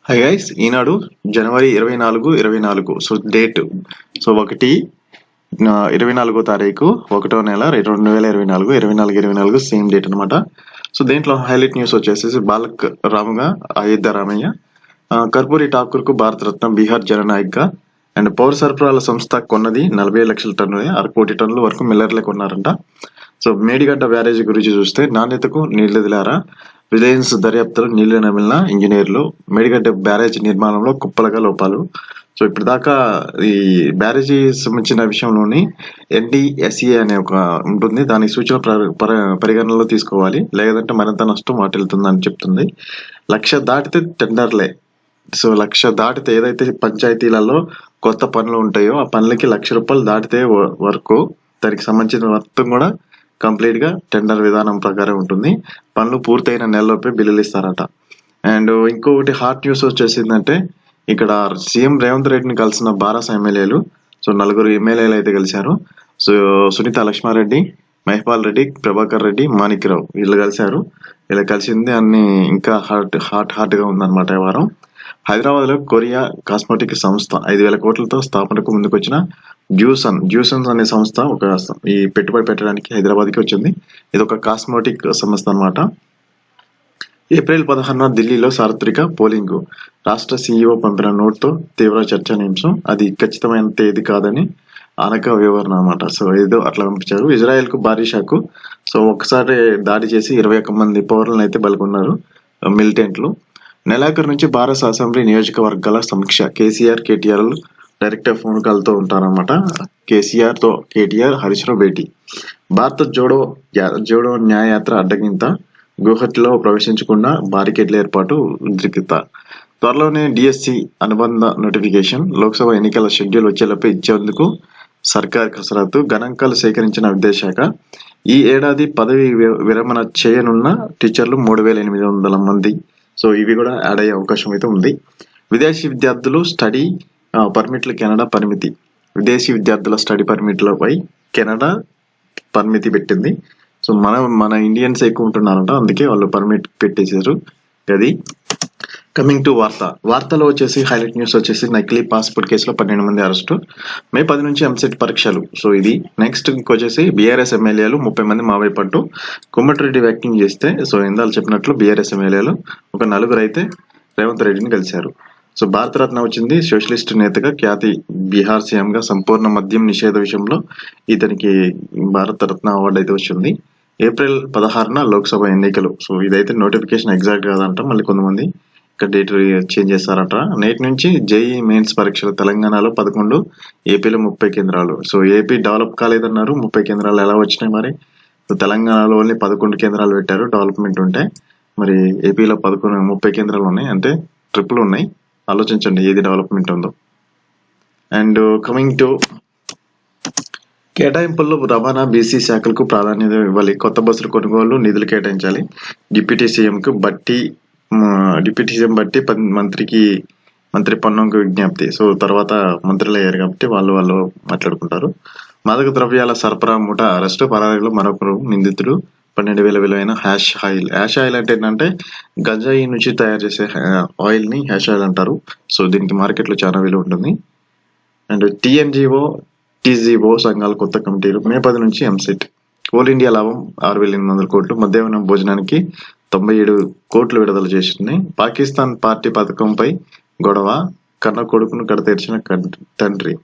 Hi guys, ఈనాడు జనవరి 24 so date 24 తారీఖు 1వ నెల 2024 సేమ్ డేట్ అనమాట. సో దేంట్లో హైలైట్ న్యూస్ వచ్చేసి బాలక్ రాముగా అయోధ్య రామయ్య, కర్పూరి ఠాకూర్ కు భారతరత్న, బీహార్ జననాయక్ గా, అండ్ పౌర సరఫరాల సంస్థ కొన్నది 40 లక్షల టన్నులే, 6 కోటి టన్నుల వరకు మిల్లర్లే కొన్నారంట. సో మేడిగడ్డ బ్యారేజీ గురించి చూస్తే నాణ్యతకు నీళ్లదిలారా, విజిలెన్స్ దర్యాప్తులో నీళ్లు నమిలిన ఇంజనీర్లు, మేడిగడ్డ బ్యారేజీ నిర్మాణంలో కుప్పలుగా లోపాలు. సో ఇప్పటిదాకా ఈ బ్యారేజీ సంబంధించిన విషయంలోని NDSEA అనే ఒక ఉంటుంది, దాని సూచన పరిగణనలో తీసుకోవాలి, లేదంటే మరింత నష్టం వాటిల్లుతుందని చెప్తుంది. 1,00,000 దాటితే టెండర్లే. సో 1,00,000 దాటితే ఏదైతే పంచాయతీలలో కొత్త పనులు ఉంటాయో ఆ పనులకి ₹1,00,000 దాటితే వరకు దానికి సంబంధించిన మొత్తం కూడా కంప్లీట్ గా టెండర్ విధానం ప్రకారం ఉంటుంది. పనులు పూర్తయిన నెలలోపే బిల్లులు ఇస్తారట. అండ్ ఇంకొకటి హాట్ న్యూస్ వచ్చేసిందంటే, ఇక్కడ సీఎం రేవంత్ రెడ్డిని కలిసిన బారాస ఎమ్మెల్యేలు. సో 4 ఎమ్మెల్యేలు అయితే కలిశారు. సో సునీత లక్ష్మారెడ్డి, మహిపాల్ రెడ్డి, ప్రభాకర్ రెడ్డి, మాణిక్రావు వీళ్ళు కలిశారు. ఇలా కలిసింది అన్ని ఇంకా హాట్ గా ఉందన్నమాట. ఈ వారం హైదరాబాద్ లో కొరియా కాస్మెటిక్ సంస్థ 5,000 కోట్లతో స్థాపనకు ముందుకొచ్చిన జ్యూసన్ అనే సంస్థ ఈ పెట్టుబడి పెట్టడానికి హైదరాబాద్ కి వచ్చింది. ఇది ఒక కాస్మెటిక్ సంస్థ అన్నమాట. ఏప్రిల్ 16న ఢిల్లీలో సార్వత్రిక పోలింగ్. రాష్ట్ర CEO పంపిన నోట్తో తీవ్ర చర్చనీయాంశం. అది ఖచ్చితమైన తేదీ కాదని ఆనక వివరణ అన్నమాట. సో ఏదో అట్లా పంపించారు. ఇజ్రాయెల్ కు భారీ షాకు. సో ఒకసారి దాడి చేసి 21 మంది పౌరులను అయితే బలిగొన్నారు మిలిటెంట్లు. నెలాఖరు నుంచి భారత అసెంబ్లీ నియోజకవర్గాల సమీక్ష. KCR-KTR డైరెక్ట్ ఫోన్ కాల్ తో ఉంటారన్నమాట. కేసీఆర్ తో KTR, హరీష్ రావు భేటీ. భారత జోడో న్యాయయాత్ర అడ్డగింత. గుహటిలో ప్రవేశించకుండా బారికేడ్ల ఏర్పాటు ఉద్రిక్తత. త్వరలోనే DSC అనుబంధ నోటిఫికేషన్. లోక్సభ ఎన్నికల షెడ్యూల్ వచ్చేలోపే ఇచ్చేందుకు సర్కార్ కసరత్తు. గణాంకాలు సేకరించిన విద్యాశాఖ. ఈ ఏడాది పదవి విరమణ చేయనున్న టీచర్లు 3,800 మంది. సో ఇవి కూడా యాడ్ అయ్యే అవకాశం అయితే ఉంది. విదేశీ విద్యార్థులు స్టడీ పర్మిట్ల కెనడా పరిమితి. విదేశీ విద్యార్థుల స్టడీ పర్మిట్లపై కెనడా పరిమితి పెట్టింది. సో మన ఇండియన్స్ ఎక్కువ ఉంటున్నారంట, అందుకే వాళ్ళు పర్మిట్ పెట్టేశారు. అది కమింగ్ టు వార్తలో వచ్చేసి హైలైట్ న్యూస్ వచ్చేసి నకిలీ పాస్పోర్ట్ కేసులో 12 మంది అరెస్టు. మే 10 నుంచి ఎంసెట్ పరీక్షలు. సో ఇది నెక్స్ట్ ఇంకొచ్చేసి BRS ఎమ్మెల్యేలు 30 మంది మావై పట్టు. కోమటిరెడ్డి వ్యాఖ్యలు చేస్తే, సో ఇందాలు చెప్పినట్లు BRS ఎమ్మెల్యేలు ఒక 4 అయితే రేవంత్ రెడ్డిని కలిశారు. సో భారతరత్న వచ్చింది. సోషలిస్ట్ నేతగా ఖ్యాతి. బీహార్ CM గా సంపూర్ణ మద్యం నిషేధ విషయంలో ఇతనికి భారతరత్న అవార్డు అయితే వచ్చింది. ఏప్రిల్ 16న లోక్సభ ఎన్నికలు. సో ఇదైతే నోటిఫికేషన్ ఎగ్జాక్ట్ కాదంట, మళ్ళీ కొంతమంది ఇక్కడ డేట్ చేంజ్ చేస్తారట. నేటి నుంచి JEE మెయిన్స్ పరీక్షలు. తెలంగాణలో 11, ఏపీలో 30 కేంద్రాలు. సో ఏపీ డెవలప్ కాలేదన్నారు, 30 కేంద్రాలు ఎలా వచ్చినాయి మరి? సో తెలంగాణలో ఓన్లీ 11 కేంద్రాలు పెట్టారు డెవలప్మెంట్ ఉంటే, మరి ఏపీలో 30 కేంద్రాలు ఉన్నాయి, అంటే ట్రిపుల్ ఉన్నాయి. ఆలోచించండి ఏది డెవలప్మెంట్ ఉందో. అండ్ కమింగ్ టు కేటాయింపుల్లో రవాణా, BC శాఖలకు ప్రాధాన్యత ఇవ్వాలి. కొత్త బస్సుల కొనుగోలు నిధులు కేటాయించాలి. డిప్యూటీ సీఎం బట్టి మంత్రి పొన్నంకు విజ్ఞప్తి. సో తర్వాత మంత్రులు అయ్యారు కాబట్టి వాళ్ళు మాట్లాడుకుంటారు. మాదక ద్రవ్యాల సరఫరా ముఠా అరెస్టు. పరారీలో మరొకరు నిందితుడు. 12,000 విలువైన హ్యాష్ ఆయిల్. హ్యాష్ ఆయిల్ అంటే ఏంటంటే గంజాయి నుంచి తయారు చేసే ఆయిల్ ని హ్యాష్ ఆయిల్ అంటారు. సో దీనికి మార్కెట్ లో చాలా విలువ ఉంటుంది. అండ్ TNGO, TGO సంఘాల కొత్త కమిటీలు. మే 10 నుంచి ఎంసెట్. కోల్ ఇండియా లాభం 6,800 కోట్లు. మధ్యాహ్నం భోజనానికి 97 కోట్లు విడుదల చేసింది. పాకిస్తాన్ పార్టీ పథకంపై గొడవ. కన్న కొడుకును కడతీర్చిన తండ్రి.